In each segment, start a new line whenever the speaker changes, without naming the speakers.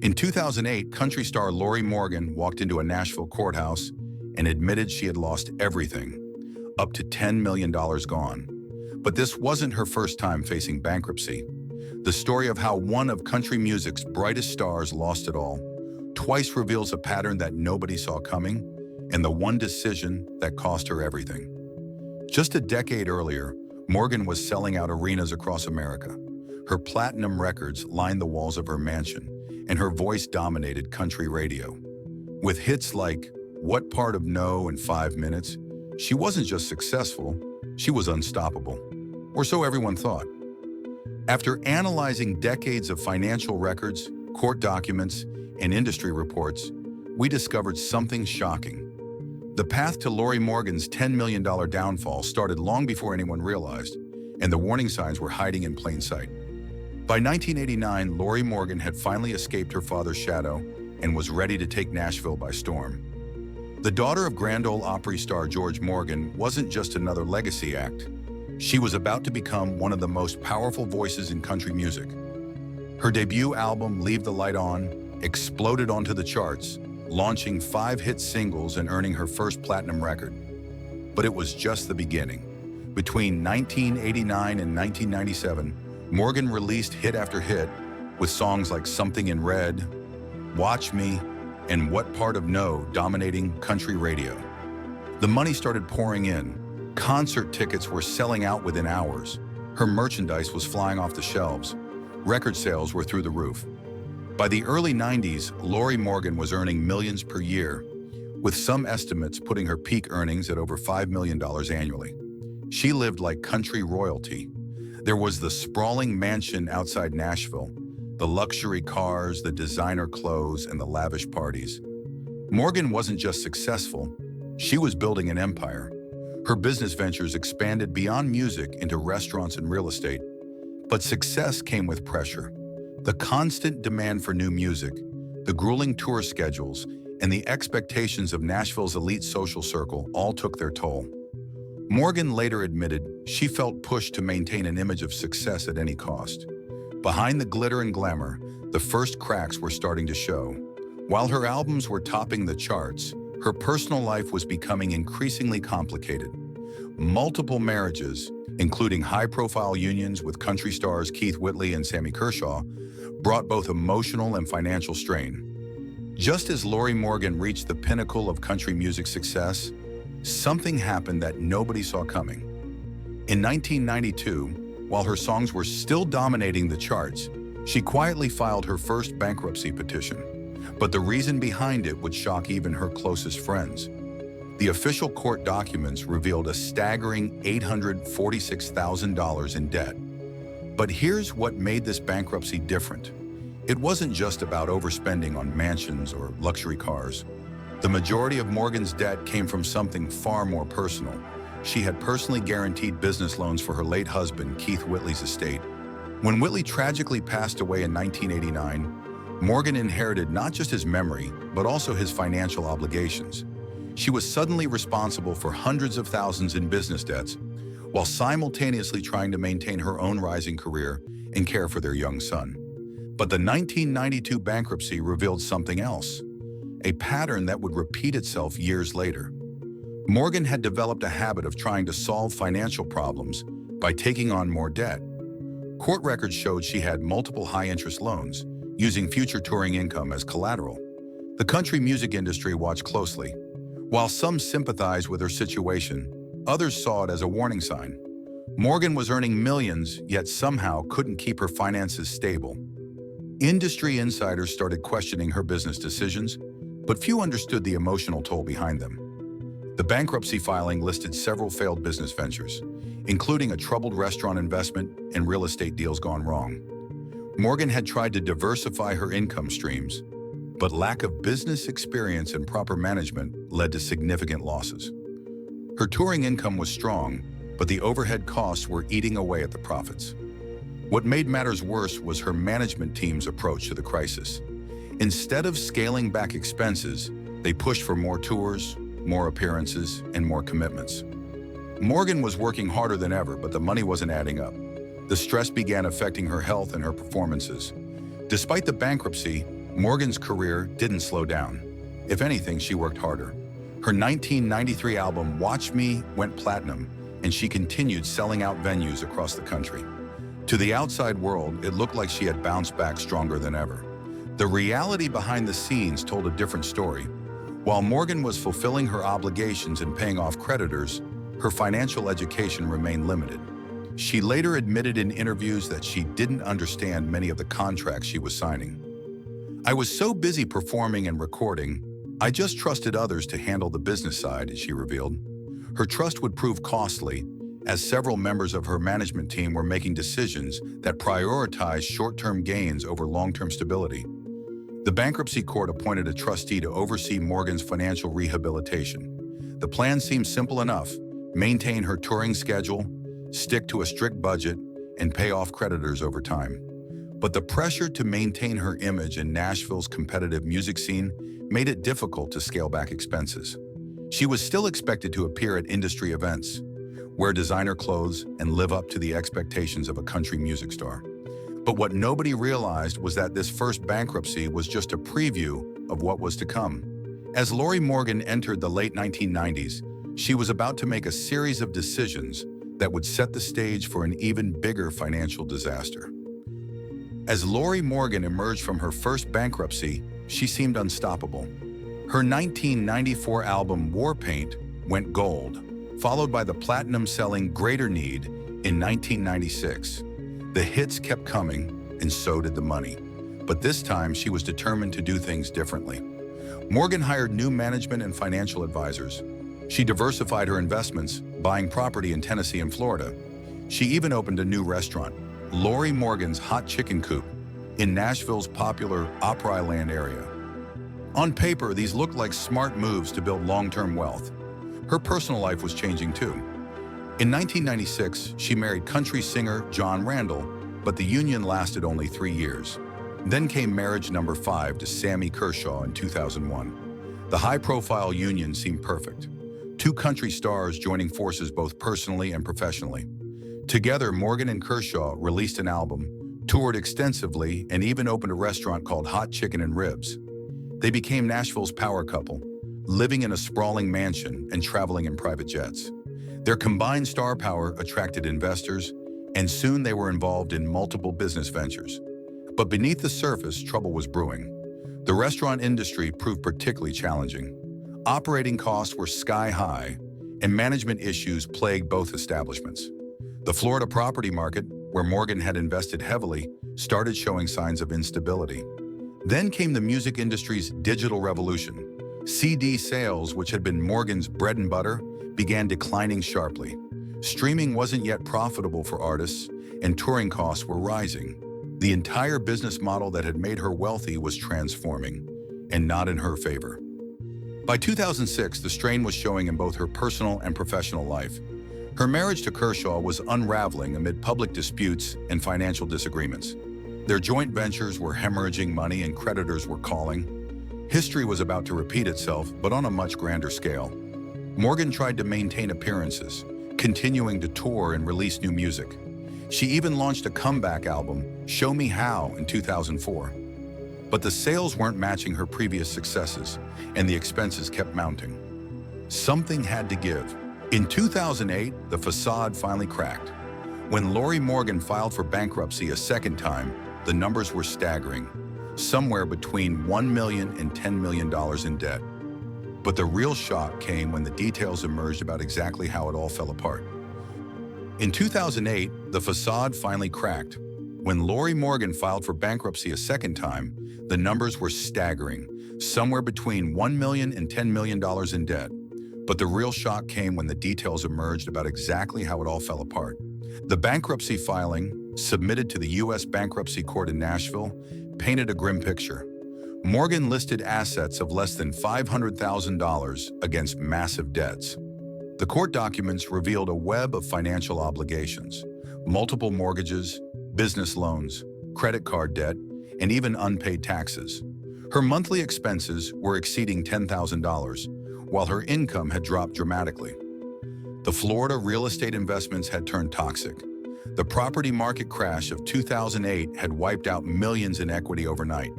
In 2008, country star Lorrie Morgan walked into a Nashville courthouse and admitted she had lost everything, up to $10 million gone. But this wasn't her first time facing bankruptcy. The story of how one of country music's brightest stars lost it all twice reveals a pattern that nobody saw coming and the one decision that cost her everything. Just a decade earlier, Morgan was selling out arenas across America. Her platinum records lined the walls of her mansion, and her voice dominated country radio. With hits like What Part of No and 5 Minutes, she wasn't just successful, she was unstoppable. Or so everyone thought. After analyzing decades of financial records, court documents, and industry reports, we discovered something shocking. The path to Lorrie Morgan's $10 million downfall started long before anyone realized, and the warning signs were hiding in plain sight. By 1989, Lorrie Morgan had finally escaped her father's shadow and was ready to take Nashville by storm. The daughter of Grand Ole Opry star George Morgan wasn't just another legacy act. She was about to become one of the most powerful voices in country music. Her debut album, Leave the Light On, exploded onto the charts, launching 5 hit singles and earning her first platinum record. But it was just the beginning. Between 1989 and 1997, Morgan released hit after hit with songs like Something in Red, Watch Me, and What Part of No dominating country radio. The money started pouring in. Concert tickets were selling out within hours. Her merchandise was flying off the shelves. Record sales were through the roof. By the early 90s, Lorrie Morgan was earning millions per year, with some estimates putting her peak earnings at over $5 million annually. She lived like country royalty. There was the sprawling mansion outside Nashville, the luxury cars, the designer clothes, and the lavish parties. Morgan wasn't just successful, she was building an empire. Her business ventures expanded beyond music into restaurants and real estate. But success came with pressure. The constant demand for new music, the grueling tour schedules, and the expectations of Nashville's elite social circle all took their toll. Morgan later admitted she felt pushed to maintain an image of success at any cost. Behind the glitter and glamour, the first cracks were starting to show. While her albums were topping the charts, her personal life was becoming increasingly complicated. Multiple marriages, including high-profile unions with country stars Keith Whitley and Sammy Kershaw, brought both emotional and financial strain. Just as Lorrie Morgan reached the pinnacle of country music success, something happened that nobody saw coming. In 1992, while her songs were still dominating the charts, she quietly filed her first bankruptcy petition. But the reason behind it would shock even her closest friends. The official court documents revealed a staggering $846,000 in debt. But here's what made this bankruptcy different. It wasn't just about overspending on mansions or luxury cars. The majority of Morgan's debt came from something far more personal. She had personally guaranteed business loans for her late husband, Keith Whitley's estate. When Whitley tragically passed away in 1989, Morgan inherited not just his memory, but also his financial obligations. She was suddenly responsible for hundreds of thousands in business debts, while simultaneously trying to maintain her own rising career and care for their young son. But the 1992 bankruptcy revealed something else, a pattern that would repeat itself years later. Morgan had developed a habit of trying to solve financial problems by taking on more debt. Court records showed she had multiple high-interest loans, using future touring income as collateral. The country music industry watched closely. While some sympathized with her situation, others saw it as a warning sign. Morgan was earning millions, yet somehow couldn't keep her finances stable. Industry insiders started questioning her business decisions, but few understood the emotional toll behind them. The bankruptcy filing listed several failed business ventures, including a troubled restaurant investment and real estate deals gone wrong. Morgan had tried to diversify her income streams, but lack of business experience and proper management led to significant losses. Her touring income was strong, but the overhead costs were eating away at the profits. What made matters worse was her management team's approach to the crisis. Instead of scaling back expenses, they pushed for more tours, more appearances, and more commitments. Morgan was working harder than ever, but the money wasn't adding up. The stress began affecting her health and her performances. Despite the bankruptcy, Morgan's career didn't slow down. If anything, she worked harder. Her 1993 album, Watch Me, went platinum, and she continued selling out venues across the country. To the outside world, it looked like she had bounced back stronger than ever. The reality behind the scenes told a different story. While Morgan was fulfilling her obligations and paying off creditors, her financial education remained limited. She later admitted in interviews that she didn't understand many of the contracts she was signing. "I was so busy performing and recording, I just trusted others to handle the business side," she revealed. Her trust would prove costly, as several members of her management team were making decisions that prioritized short-term gains over long-term stability. The bankruptcy court appointed a trustee to oversee Morgan's financial rehabilitation. The plan seemed simple enough: maintain her touring schedule, stick to a strict budget, and pay off creditors over time. But the pressure to maintain her image in Nashville's competitive music scene made it difficult to scale back expenses. She was still expected to appear at industry events, wear designer clothes, and live up to the expectations of a country music star. But what nobody realized was that this first bankruptcy was just a preview of what was to come. As Lorrie Morgan entered the late 1990s, she was about to make a series of decisions that would set the stage for an even bigger financial disaster. As Lorrie Morgan emerged from her first bankruptcy, she seemed unstoppable. Her 1994 album War Paint went gold, followed by the platinum-selling Greater Need in 1996. The hits kept coming, and so did the money. But this time, she was determined to do things differently. Morgan hired new management and financial advisors. She diversified her investments, buying property in Tennessee and Florida. She even opened a new restaurant, Lorrie Morgan's Hot Chicken Coop, in Nashville's popular Opera Island area. On paper, these looked like smart moves to build long-term wealth. Her personal life was changing too. In 1996, she married country singer John Randall, but the union lasted only 3 years. Then came marriage number 5 to Sammy Kershaw in 2001. The high-profile union seemed perfect. 2 country stars joining forces both personally and professionally. Together, Morgan and Kershaw released an album, toured extensively, and even opened a restaurant called Hot Chicken and Ribs. They became Nashville's power couple, living in a sprawling mansion and traveling in private jets. Their combined star power attracted investors, and soon they were involved in multiple business ventures. But beneath the surface, trouble was brewing. The restaurant industry proved particularly challenging. Operating costs were sky high, and management issues plagued both establishments. The Florida property market, where Morgan had invested heavily, started showing signs of instability. Then came the music industry's digital revolution. CD sales, which had been Morgan's bread and butter, began declining sharply. Streaming wasn't yet profitable for artists, and touring costs were rising. The entire business model that had made her wealthy was transforming, and not in her favor. By 2006, the strain was showing in both her personal and professional life. Her marriage to Kershaw was unraveling amid public disputes and financial disagreements. Their joint ventures were hemorrhaging money and creditors were calling. History was about to repeat itself, but on a much grander scale. Morgan tried to maintain appearances, continuing to tour and release new music. She even launched a comeback album, Show Me How, in 2004. But the sales weren't matching her previous successes, and the expenses kept mounting. Something had to give. In 2008, the facade finally cracked. When Lorrie Morgan filed for bankruptcy a second time, the numbers were staggering, somewhere between $1 million and $10 million in debt. But the real shock came when the details emerged about exactly how it all fell apart. In 2008, the facade finally cracked. When Lorrie Morgan filed for bankruptcy a second time, the numbers were staggering, somewhere between $1 million and $10 million in debt. But the real shock came when the details emerged about exactly how it all fell apart. The bankruptcy filing, submitted to the U.S. Bankruptcy Court in Nashville, painted a grim picture. Morgan listed assets of less than $500,000 against massive debts. The court documents revealed a web of financial obligations, multiple mortgages, business loans, credit card debt, and even unpaid taxes. Her monthly expenses were exceeding $10,000, while her income had dropped dramatically. The Florida real estate investments had turned toxic. The property market crash of 2008 had wiped out millions in equity overnight.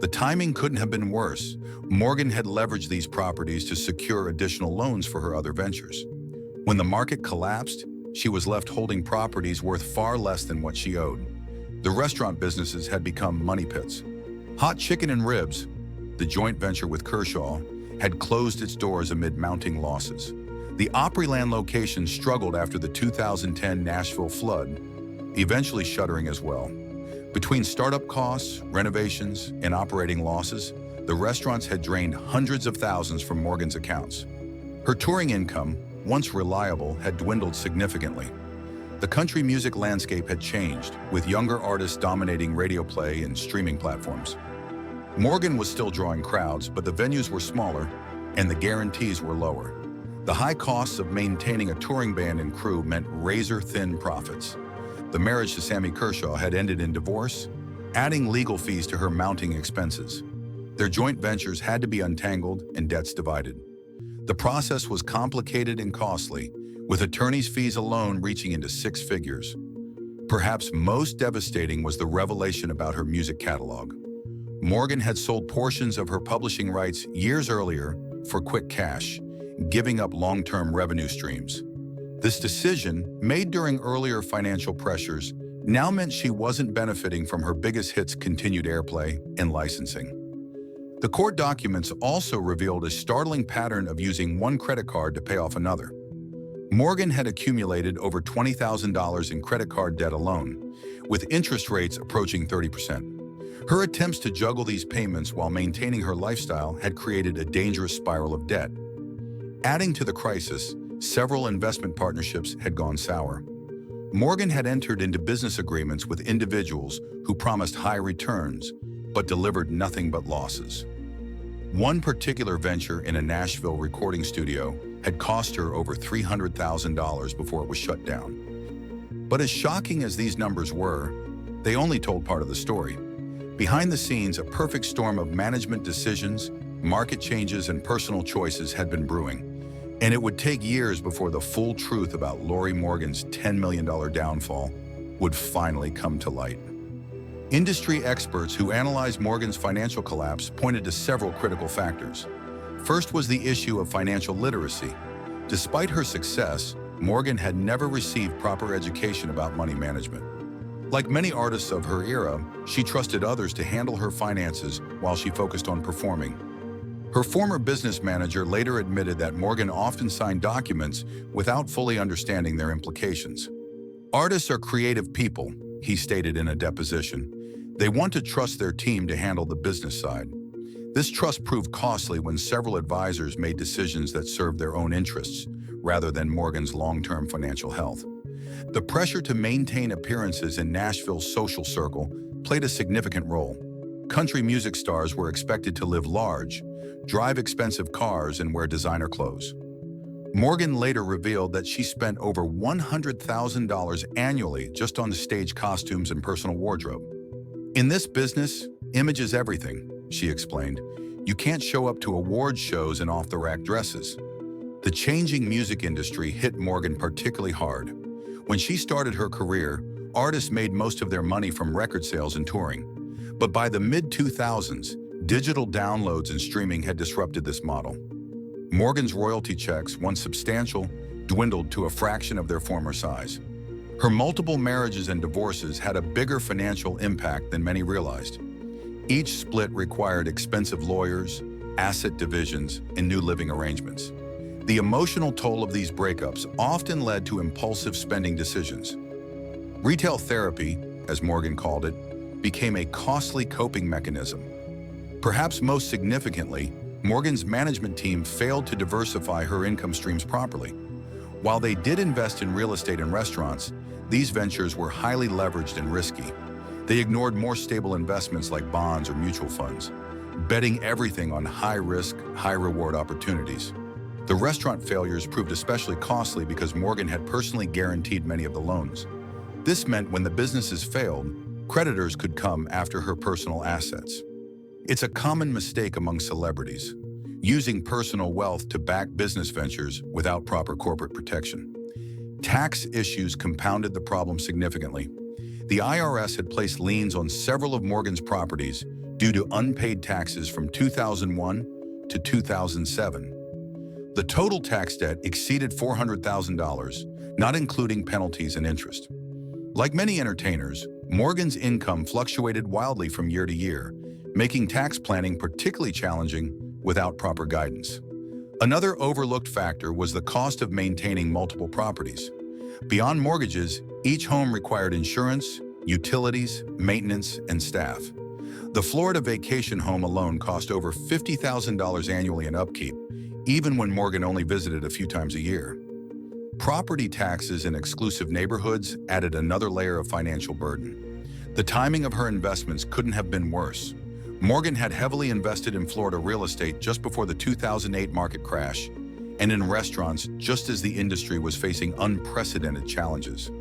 The timing couldn't have been worse. Morgan had leveraged these properties to secure additional loans for her other ventures. When the market collapsed, she was left holding properties worth far less than what she owed. The restaurant businesses had become money pits. Hot Chicken and Ribs, the joint venture with Kershaw, had closed its doors amid mounting losses. The Opryland location struggled after the 2010 Nashville flood, eventually shuttering as well. Between startup costs, renovations, and operating losses, the restaurants had drained hundreds of thousands from Morgan's accounts. Her touring income, once reliable, had dwindled significantly. The country music landscape had changed, with younger artists dominating radio play and streaming platforms. Morgan was still drawing crowds, but the venues were smaller, and the guarantees were lower. The high costs of maintaining a touring band and crew meant razor-thin profits. The marriage to Sammy Kershaw had ended in divorce, adding legal fees to her mounting expenses. Their joint ventures had to be untangled and debts divided. The process was complicated and costly, with attorney's fees alone reaching into six figures. Perhaps most devastating was the revelation about her music catalog. Morgan had sold portions of her publishing rights years earlier for quick cash, giving up long-term revenue streams. This decision, made during earlier financial pressures, now meant she wasn't benefiting from her biggest hits' continued airplay and licensing. The court documents also revealed a startling pattern of using one credit card to pay off another. Morgan had accumulated over $20,000 in credit card debt alone, with interest rates approaching 30%. Her attempts to juggle these payments while maintaining her lifestyle had created a dangerous spiral of debt. Adding to the crisis, several investment partnerships had gone sour. Morgan had entered into business agreements with individuals who promised high returns, but delivered nothing but losses. One particular venture in a Nashville recording studio had cost her over $300,000 before it was shut down. But as shocking as these numbers were, they only told part of the story. Behind the scenes, a perfect storm of management decisions, market changes, and personal choices had been brewing. And it would take years before the full truth about Lorrie Morgan's $10 million downfall would finally come to light. Industry experts who analyzed Morgan's financial collapse pointed to several critical factors. First was the issue of financial literacy. Despite her success, Morgan had never received proper education about money management. Like many artists of her era, she trusted others to handle her finances while she focused on performing. Her former business manager later admitted that Morgan often signed documents without fully understanding their implications. "Artists are creative people," he stated in a deposition. "They want to trust their team to handle the business side." This trust proved costly when several advisors made decisions that served their own interests, rather than Morgan's long-term financial health. The pressure to maintain appearances in Nashville's social circle played a significant role. Country music stars were expected to live large, drive expensive cars, and wear designer clothes. Morgan later revealed that she spent over $100,000 annually just on the stage costumes and personal wardrobe. "In this business, image is everything," she explained. "You can't show up to award shows in off-the-rack dresses." The changing music industry hit Morgan particularly hard. When she started her career, artists made most of their money from record sales and touring. But by the mid-2000s, digital downloads and streaming had disrupted this model. Morgan's royalty checks, once substantial, dwindled to a fraction of their former size. Her multiple marriages and divorces had a bigger financial impact than many realized. Each split required expensive lawyers, asset divisions, and new living arrangements. The emotional toll of these breakups often led to impulsive spending decisions. Retail therapy, as Morgan called it, became a costly coping mechanism. Perhaps most significantly, Morgan's management team failed to diversify her income streams properly. While they did invest in real estate and restaurants, these ventures were highly leveraged and risky. They ignored more stable investments like bonds or mutual funds, betting everything on high-risk, high-reward opportunities. The restaurant failures proved especially costly because Morgan had personally guaranteed many of the loans. This meant when the businesses failed, creditors could come after her personal assets. It's a common mistake among celebrities, using personal wealth to back business ventures without proper corporate protection. Tax issues compounded the problem significantly. The IRS had placed liens on several of Morgan's properties due to unpaid taxes from 2001 to 2007. The total tax debt exceeded $400,000, not including penalties and interest. Like many entertainers, Morgan's income fluctuated wildly from year to year, making tax planning particularly challenging without proper guidance. Another overlooked factor was the cost of maintaining multiple properties. Beyond mortgages, each home required insurance, utilities, maintenance, and staff. The Florida vacation home alone cost over $50,000 annually in upkeep, even when Morgan only visited a few times a year. Property taxes in exclusive neighborhoods added another layer of financial burden. The timing of her investments couldn't have been worse. Morgan had heavily invested in Florida real estate just before the 2008 market crash, and in restaurants just as the industry was facing unprecedented challenges.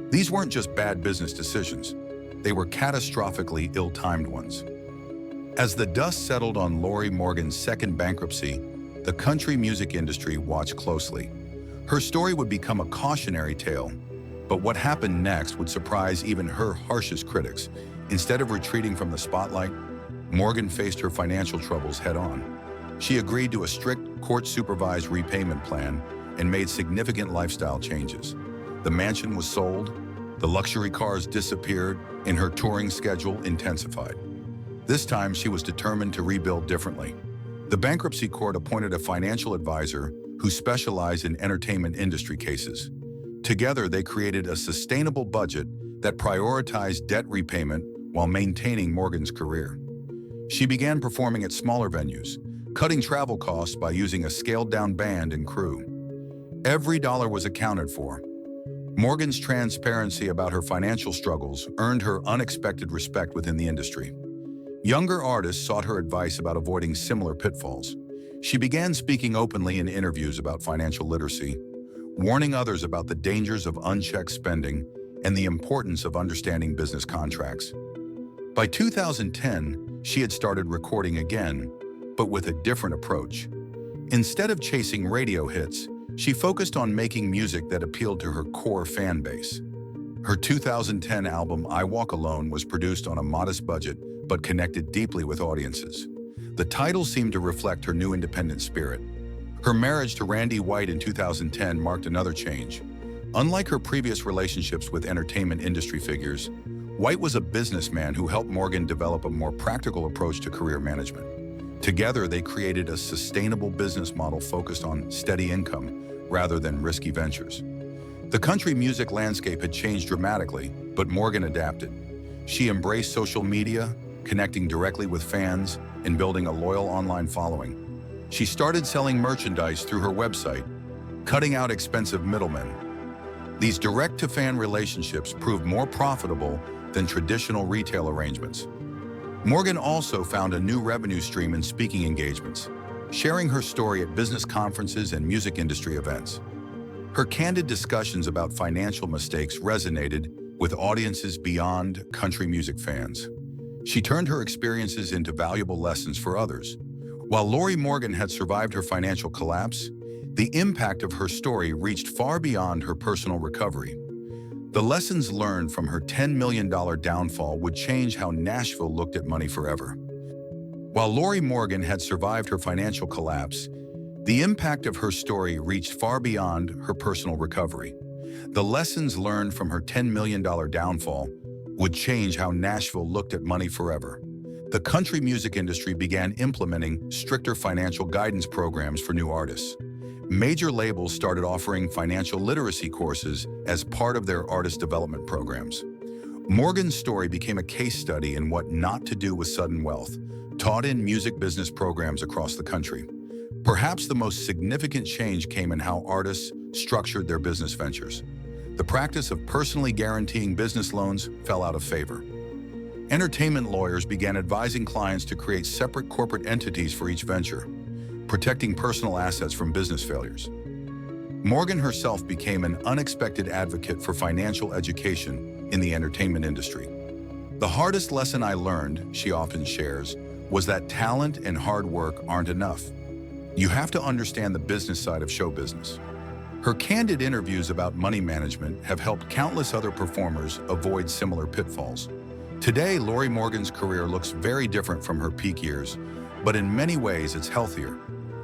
These weren't just bad business decisions, they were catastrophically ill-timed ones. As the dust settled on Lorrie Morgan's second bankruptcy, the country music industry watched closely. Her story would become a cautionary tale, but what happened next would surprise even her harshest critics. Instead of retreating from the spotlight, Morgan faced her financial troubles head-on. She agreed to a strict court-supervised repayment plan and made significant lifestyle changes. The mansion was sold, the luxury cars disappeared, and her touring schedule intensified. This time, she was determined to rebuild differently. The bankruptcy court appointed a financial advisor who specialized in entertainment industry cases. Together, they created a sustainable budget that prioritized debt repayment while maintaining Morgan's career. She began performing at smaller venues, cutting travel costs by using a scaled-down band and crew. Every dollar was accounted for. Morgan's transparency about her financial struggles earned her unexpected respect within the industry. Younger artists sought her advice about avoiding similar pitfalls. She began speaking openly in interviews about financial literacy, warning others about the dangers of unchecked spending and the importance of understanding business contracts. By 2010, she had started recording again, but with a different approach. Instead of chasing radio hits, she focused on making music that appealed to her core fan base. Her 2010 album, I Walk Alone, was produced on a modest budget, but connected deeply with audiences. The title seemed to reflect her new independent spirit. Her marriage to Randy White in 2010 marked another change. Unlike her previous relationships with entertainment industry figures, White was a businessman who helped Morgan develop a more practical approach to career management. Together, they created a sustainable business model focused on steady income rather than risky ventures. The country music landscape had changed dramatically, but Morgan adapted. She embraced social media, connecting directly with fans, and building a loyal online following. She started selling merchandise through her website, cutting out expensive middlemen. These direct-to-fan relationships proved more profitable than traditional retail arrangements. Morgan also found a new revenue stream in speaking engagements, sharing her story at business conferences and music industry events. Her candid discussions about financial mistakes resonated with audiences beyond country music fans. She turned her experiences into valuable lessons for others. While Lorrie Morgan had survived her financial collapse, the impact of her story reached far beyond her personal recovery. The lessons learned from her $10 million downfall would change how Nashville looked at money forever. While Lorrie Morgan had survived her financial collapse, the impact of her story reached far beyond her personal recovery. The lessons learned from her $10 million downfall would change how Nashville looked at money forever. The country music industry began implementing stricter financial guidance programs for new artists. Major labels started offering financial literacy courses as part of their artist development programs. Morgan's story became a case study in what not to do with sudden wealth, taught in music business programs across the country. Perhaps the most significant change came in how artists structured their business ventures. The practice of personally guaranteeing business loans fell out of favor. Entertainment lawyers began advising clients to create separate corporate entities for each venture, protecting personal assets from business failures. Morgan herself became an unexpected advocate for financial education in the entertainment industry. The hardest lesson I learned, she often shares, was that talent and hard work aren't enough. You have to understand the business side of show business. Her candid interviews about money management have helped countless other performers avoid similar pitfalls. Today, Lorrie Morgan's career looks very different from her peak years, but in many ways it's healthier.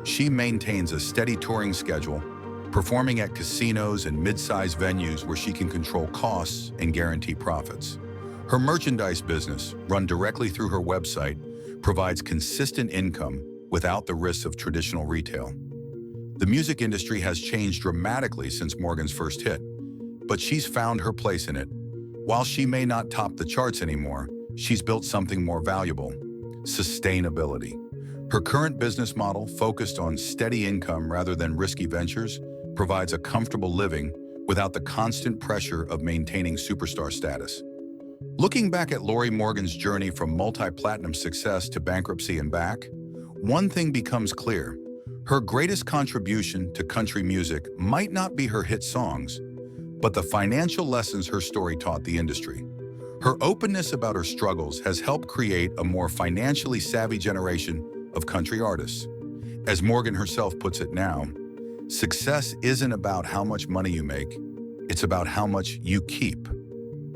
She maintains a steady touring schedule, performing at casinos and mid-sized venues where she can control costs and guarantee profits. Her merchandise business, run directly through her website, provides consistent income without the risks of traditional retail. The music industry has changed dramatically since Morgan's first hit, but she's found her place in it. While she may not top the charts anymore, she's built something more valuable: sustainability. Her current business model, focused on steady income rather than risky ventures, provides a comfortable living without the constant pressure of maintaining superstar status. Looking back at Lorrie Morgan's journey from multi-platinum success to bankruptcy and back, one thing becomes clear. Her greatest contribution to country music might not be her hit songs, but the financial lessons her story taught the industry. Her openness about her struggles has helped create a more financially savvy generation of country artists. As Morgan herself puts it now, success isn't about how much money you make, it's about how much you keep.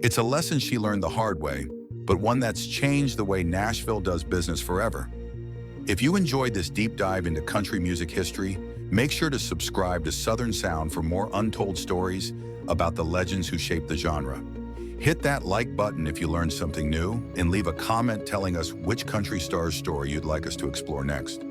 It's a lesson she learned the hard way, but one that's changed the way Nashville does business forever. If you enjoyed this deep dive into country music history, make sure to subscribe to Southern Sound for more untold stories about the legends who shaped the genre. Hit that like button if you learned something new, and leave a comment telling us which country star's story you'd like us to explore next.